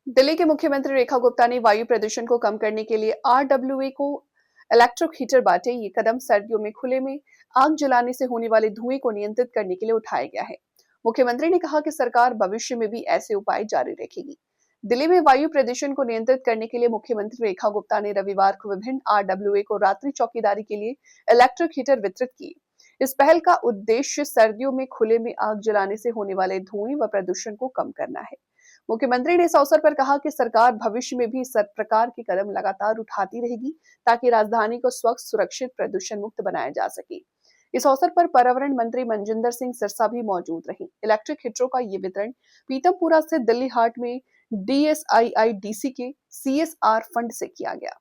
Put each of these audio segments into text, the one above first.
दिल्ली के मुख्यमंत्री रेखा गुप्ता ने वायु प्रदूषण को कम करने के लिए आरडब्ल्यूए को इलेक्ट्रिक हीटर बांटे। ये कदम सर्दियों में खुले में आग जलाने से होने वाले धुएं को नियंत्रित करने के लिए उठाया गया है। मुख्यमंत्री ने कहा कि सरकार भविष्य में भी ऐसे उपाय जारी रखेगी। दिल्ली में वायु प्रदूषण को नियंत्रित करने के लिए मुख्यमंत्री रेखा गुप्ता ने रविवार को विभिन्न आरडब्ल्यूए को रात्रि चौकीदारी के लिए इलेक्ट्रिक हीटर वितरित किए। इस पहल का उद्देश्य सर्दियों में खुले में आग जलाने से होने वाले धुएं व प्रदूषण को कम करना है। मुख्यमंत्री ने इस अवसर पर कहा कि सरकार भविष्य में भी इस प्रकार के कदम लगातार उठाती रहेगी ताकि राजधानी को स्वच्छ, सुरक्षित, प्रदूषण मुक्त बनाया जा सके। इस अवसर पर पर्यावरण मंत्री मनजिंदर सिंह सिरसा भी मौजूद रहीं। इलेक्ट्रिक हीटरों का ये वितरण पीतमपुरा स्थित दिल्ली हाट में डीएसआईआईडीसी के सीएसआर फंड से किया गया।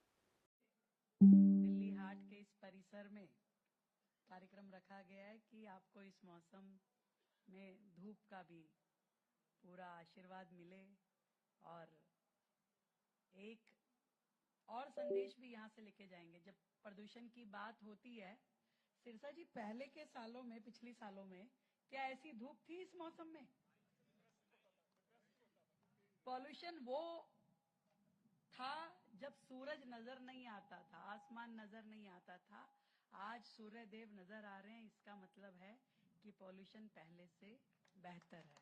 दिल्ली हाट के इस परिसर में कार्यक्रम रखा गया है कि आपको इस मौसम में धूप का भी पूरा आशीर्वाद मिले। और एक और संदेश भी यहाँ से लेके जाएंगे। जब प्रदूषण की बात होती है, सिरसा जी, पहले के सालों में, पिछले सालों में क्या ऐसी धूप थी इस मौसम में? पॉल्यूशन वो था जब सूरज नजर नहीं आता था, आसमान नजर नहीं आता था। आज सूर्य देव नजर आ रहे हैं, इसका मतलब है कि पॉल्यूशन पहले से बेहतर है।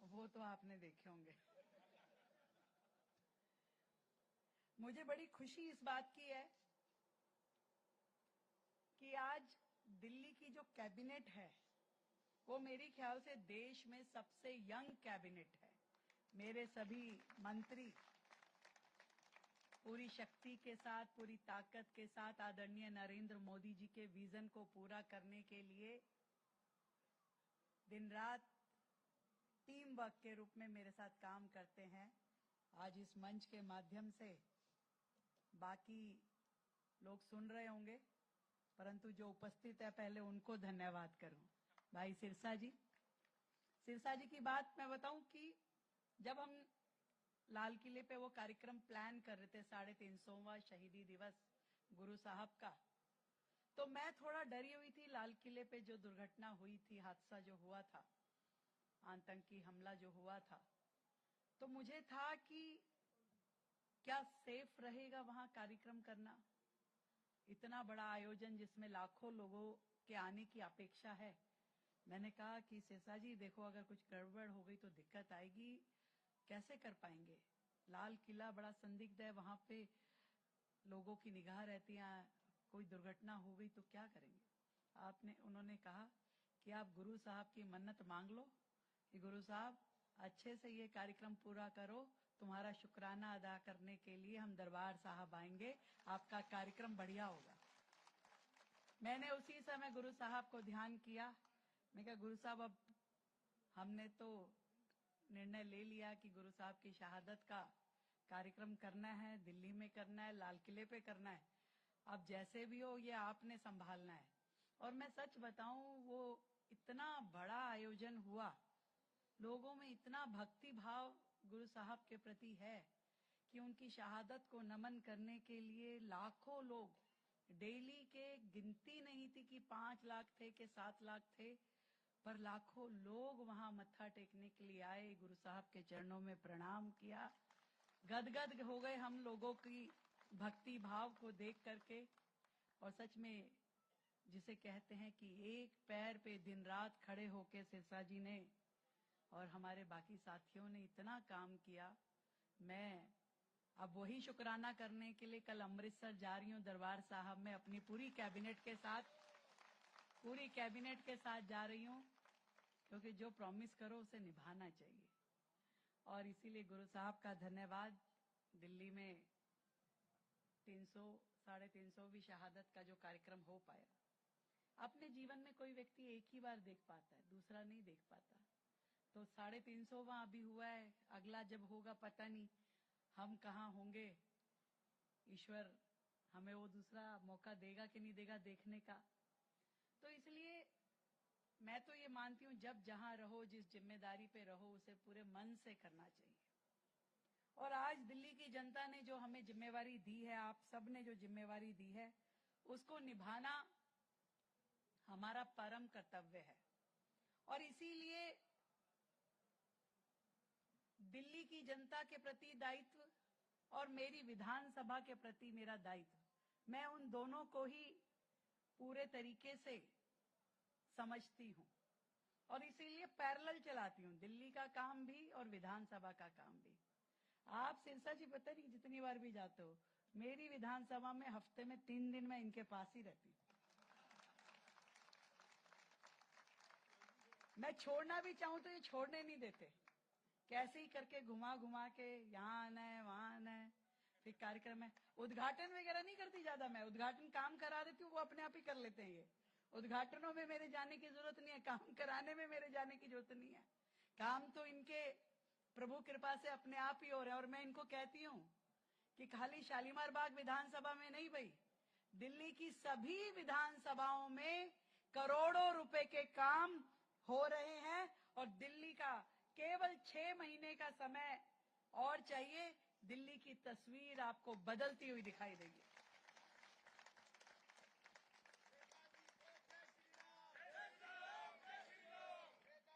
वो तो आपने देखे होंगे। मुझे बड़ी खुशी इस बात की है कि आज दिल्ली की जो कैबिनेट है वो मेरे ख्याल से देश में सबसे यंग कैबिनेट है। मेरे सभी मंत्री पूरी शक्ति के साथ, पूरी ताकत के साथ आदरणीय नरेंद्र मोदी जी के विजन को पूरा करने के लिए दिन रात टीम वर्क के रूप में मेरे साथ काम करते हैं। आज इस मंच के माध्यम से बाकी लोग सुन रहे होंगे, परंतु जो उपस्थित है पहले उनको धन्यवाद करूं। भाई सिरसा जी की बात मैं बताऊं कि जब हम लाल किले पे वो कार्यक्रम प्लान कर रहे थे 350वां शहीदी दिवस गुरु साहब का, तो मैं थोड़ा डरी हुई थी। लाल किले पे जो दुर्घटना हुई थी, हादसा जो हुआ था, आतंकी हमला जो हुआ था, तो मुझे था कि क्या सेफ रहेगा वहां कार्यक्रम करना। इतना बड़ा आयोजन जिसमें लाखों लोगों के आने की अपेक्षा है। मैंने कहा कि सिरसा जी देखो, अगर कुछ गड़बड़ हो गई तो दिक्कत आएगी, कैसे कर पाएंगे। लाल किला बड़ा संदिग्ध है, वहां पे लोगों की निगाह रहती है, कोई दुर्घटना हो गई तो क्या करेंगे। उन्होंने कहा कि आप गुरु साहब की मन्नत मांग लो कि गुरु साहब अच्छे से ये कार्यक्रम पूरा करो, तुम्हारा शुक्राना अदा करने के लिए हम दरबार साहब आएंगे, आपका कार्यक्रम बढ़िया होगा। मैंने उसी समय गुरु साहब को ध्यान किया। मैं कहा गुरु साहब, अब हमने तो निर्णय ले लिया कि गुरु साहब की शहादत का कार्यक्रम करना है, दिल्ली में करना है, लाल किले पे करना है। अब जैसे भी हो ये आपने संभालना है। और मैं सच बताऊं, वो इतना बड़ा आयोजन हुआ, लोगों में इतना भक्ति भाव गुरु साहब के प्रति है कि उनकी शहादत को नमन करने के लिए लाखों लोग, डेली के गिनती नहीं थी कि 5 लाख थे कि 7 लाख थे, पर लाखों लोग वहां मत्था टेकने के लिए आए, गुरु साहब के चरणों में प्रणाम किया। गदगद हो गए हम लोगों की भक्ति भाव को देख करके। और सच में जिसे कहते हैं कि एक पैर पे दिन रात खड़े होके सिरसा जी ने और हमारे बाकी साथियों ने इतना काम किया। मैं अब वही शुक्राना करने के लिए कल अमृतसर जा रही हूँ, दरबार साहब में अपनी पूरी कैबिनेट के साथ जा रही हूँ, क्योंकि जो प्रॉमिस करो उसे निभाना चाहिए। और इसीलिए गुरु साहब का धन्यवाद। दिल्ली में 300-350वीं शहादत का जो कार्यक्रम हो पाया। अपने जीवन में कोई व्यक्ति एक ही बार देख पाता है, दूसरा नहीं देख पाता। तो 350वां अभी हुआ है, अगला जब होगा पता नहीं हम कहाँ होंगे। ईश्वर हमें वो दूसरा मौका देगा कि नहीं देगा देखने का। तो इसलिए मैं तो ये मानती हूँ, जब जहां रहो, जिस जिम्मेदारी पे रहो, उसे पूरे मन से करना चाहिए। और आज दिल्ली की जनता ने जो हमें जिम्मेवारी दी है, आप सब ने जो जिम्मेवारी दी है, उसको निभाना हमारा परम कर्तव्य है। और इसीलिए दिल्ली की जनता के प्रति दायित्व और मेरी विधानसभा के प्रति मेरा दायित्व, मैं उन दोनों को ही पूरे तरीके से समझती हूं और इसीलिए पैरेलल चलाती हूं, दिल्ली का काम भी और विधानसभा का काम भी। आप सिरसा जी पता नहीं जितनी बार भी जाते हो, मेरी विधानसभा में हफ्ते में 3 दिन मैं इनके पास ही रहती हूं। मैं छोड़ना भी चाहूं तो ये छोड़ने नहीं देते, कैसे ही करके घुमा घुमा के यहाँ आना है वहां आना है, फिर कार्यक्रम है। उद्घाटन वगैरह नहीं करती ज्यादा, मैं उद्घाटन काम करा देती हूँ, वो अपने आप ही कर लेते हैं। ये उद्घाटनों में मेरे जाने की जरूरत नहीं है, काम कराने में मेरे जाने की जरूरत नहीं है। काम तो इनके प्रभु कृपा से अपने आप ही हो रहा है। और मैं इनको कहती हूँ कि खाली शालीमार बाग विधानसभा में नहीं भाई, दिल्ली की सभी विधानसभाओं में करोड़ों रुपए के काम हो रहे हैं और दिल्ली का केवल 6 महीने का समय और चाहिए, दिल्ली की तस्वीर आपको बदलती हुई दिखाई देगी।